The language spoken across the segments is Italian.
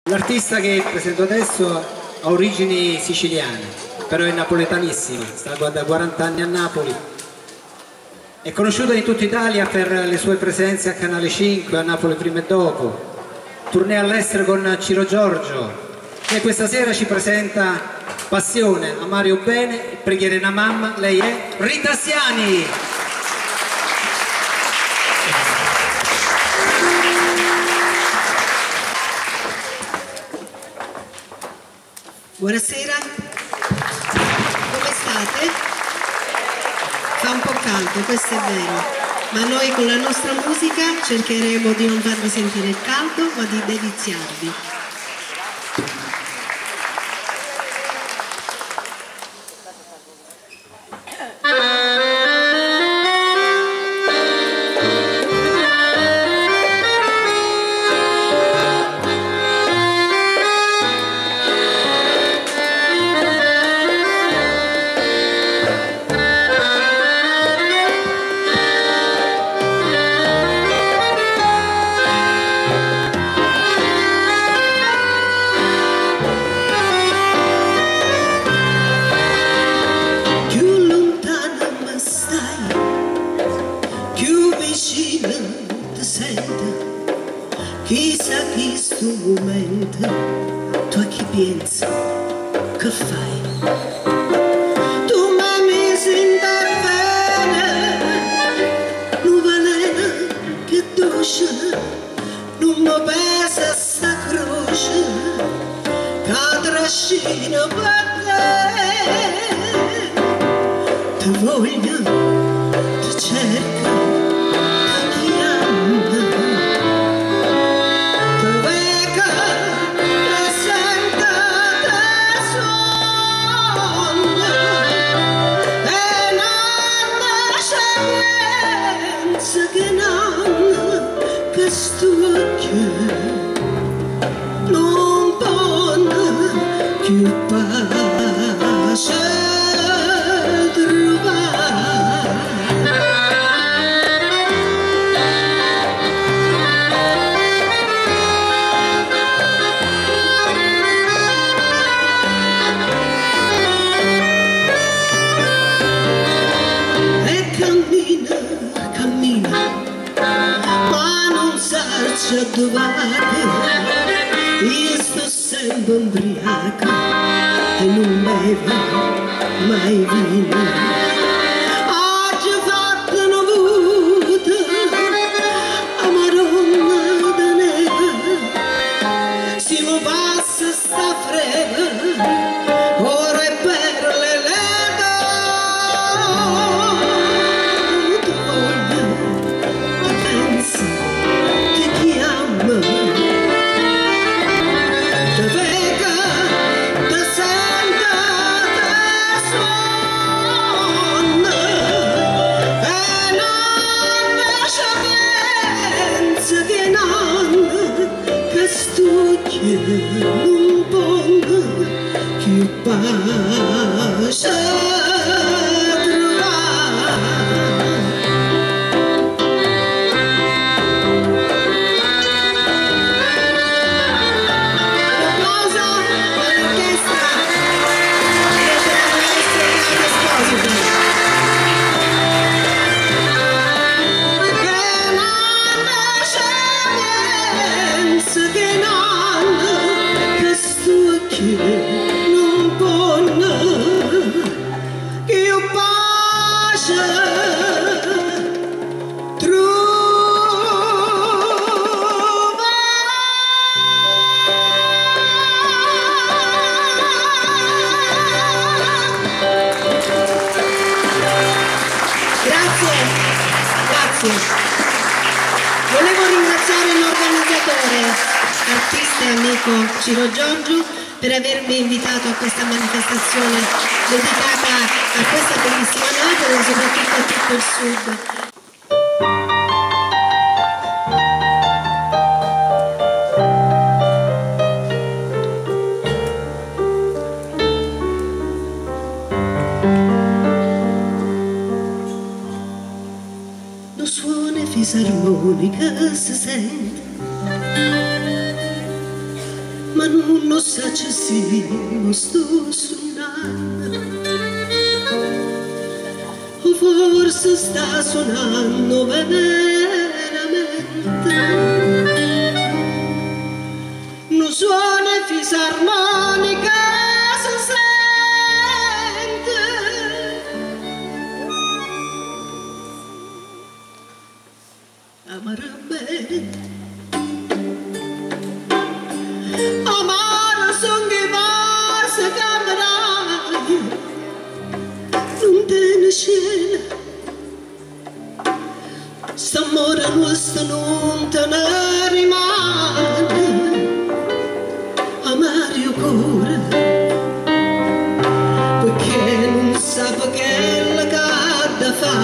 L'artista che presento adesso ha origini siciliane, però è napoletanissima, sta da 40 anni a Napoli. È conosciuta in tutta Italia per le sue presenze a Canale 5, a Napoli prima e dopo, tournée all'estero con Ciro Giorgio, e questa sera ci presenta Passione, amare o bene, preghiere una mamma. Lei è Rita Siani. Buonasera, come state? Fa un po' caldo, questo è vero, ma noi con la nostra musica cercheremo di non farvi sentire il caldo, ma di deliziarvi. Chissà chi sto momento, tu a chi pensi, che fai? Tu mi senti bene, non veleno che dolce, non mi pesa sta croce, che trascina per te. Ti voglio, ti cerco, questo occhio non può più pace trovare. E cammina, cammina, a dov'è? Io sto sempre ubriaca e non bevo mai vino. Oggi ho fatto una vuota a Maronna da neve, si mi passa sta frega, ora è per le leve. Ti voglio, ti penso, non pongo più pace non può più pace Grazie. Volevo ringraziare l'organizzatore, artista e amico Ciro Giorgio, per avermi invitato a questa manifestazione dedicata a questa bellissima Napoli e soprattutto a tutto il sud. Lo suono fisarmonica si sente, ma non lo sa se sì, lo sto suonando, o forse sta suonando veramente. Non suona fisarmonica, si sente, amara bene, amara son che va se camerai, non te ne scena, st'amore nostro non te ne rimane. Amario cuore, perché non sa che la cadda fa,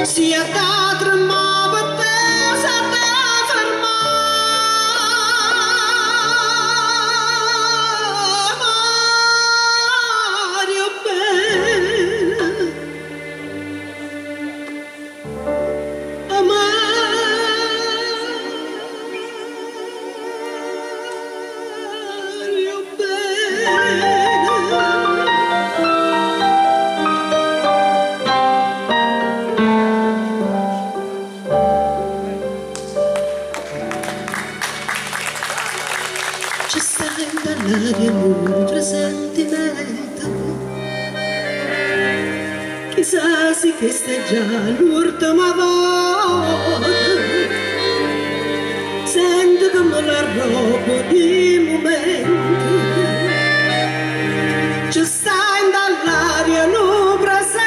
sia da tremare per te, sa da fermare. Mario bene, ci stai dall'aria un presentimento, chissà se che stai già l'ultima volta, sento come la roba di momento, ci stai dall'aria un presentimento,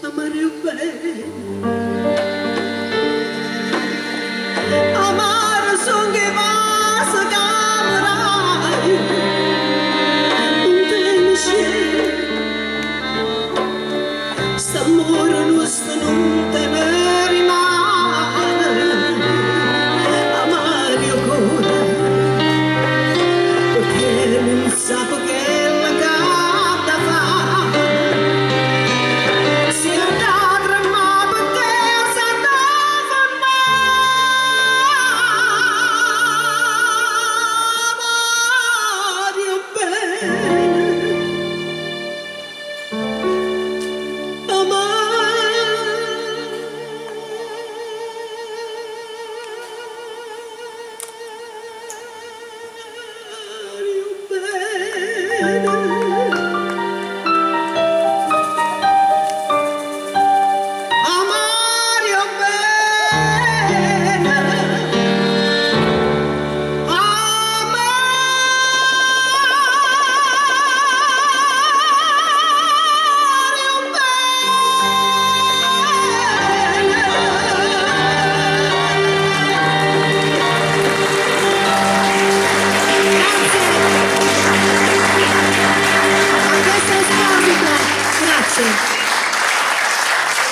amare bene, amare son che va se camerai, non te ne scena, st'amore nostro non te ne rimane. Amare cuore, perché non sa che la cadda fa, sia da tremare per te, sa da fermare. Amario bene, Amario bene,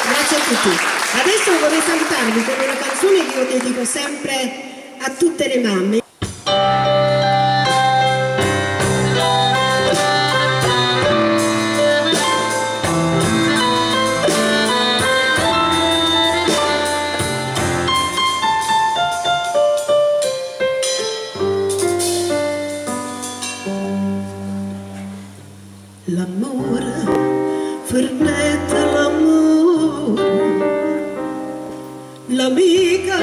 grazie a tutti. Adesso vorrei salutarvi con una canzone che io dedico sempre a tutte le mamme. L'amore, Fernetta, l'amore, l'amica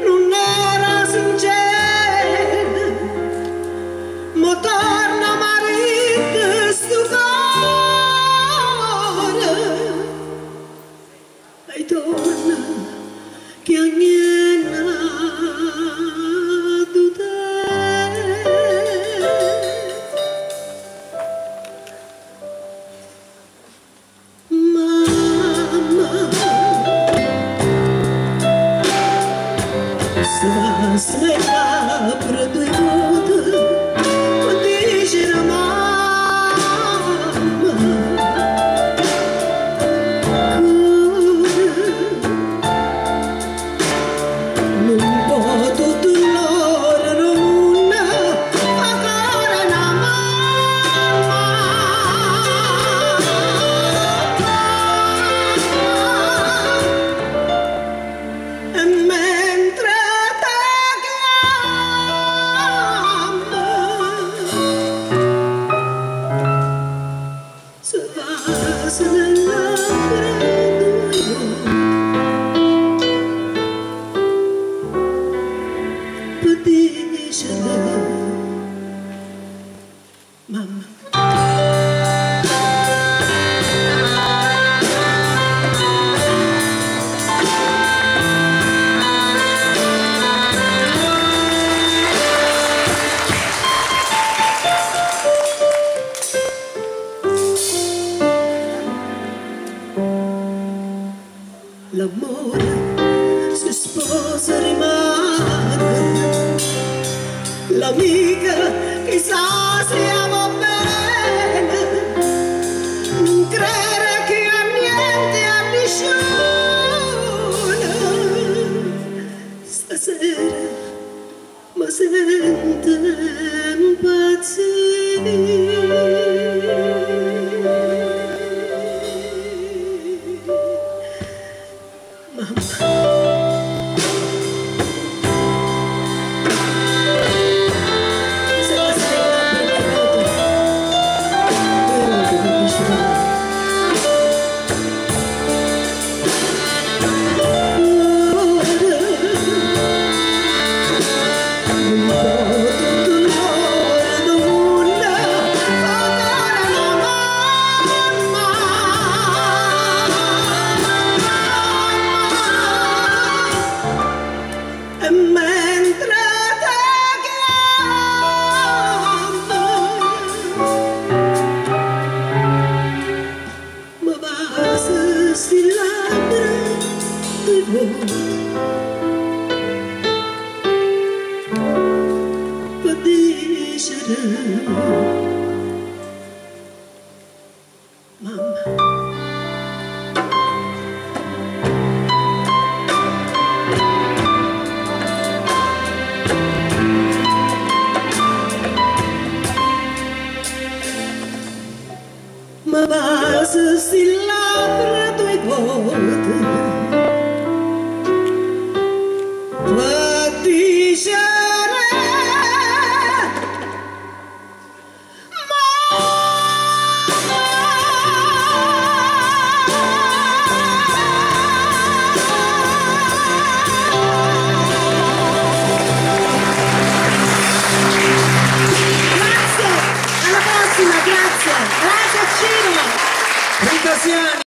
non era sincera, ma torna marito sto cuore, e torna che agnena tu te. Sveglia per due volte, ma dice la mamma, non può tutto l'ora non ancora una mamma. L'amore si sposa rimane, l'amica chissà siamo bene, non credere che a niente ambizione, stasera mi sento impazzire. But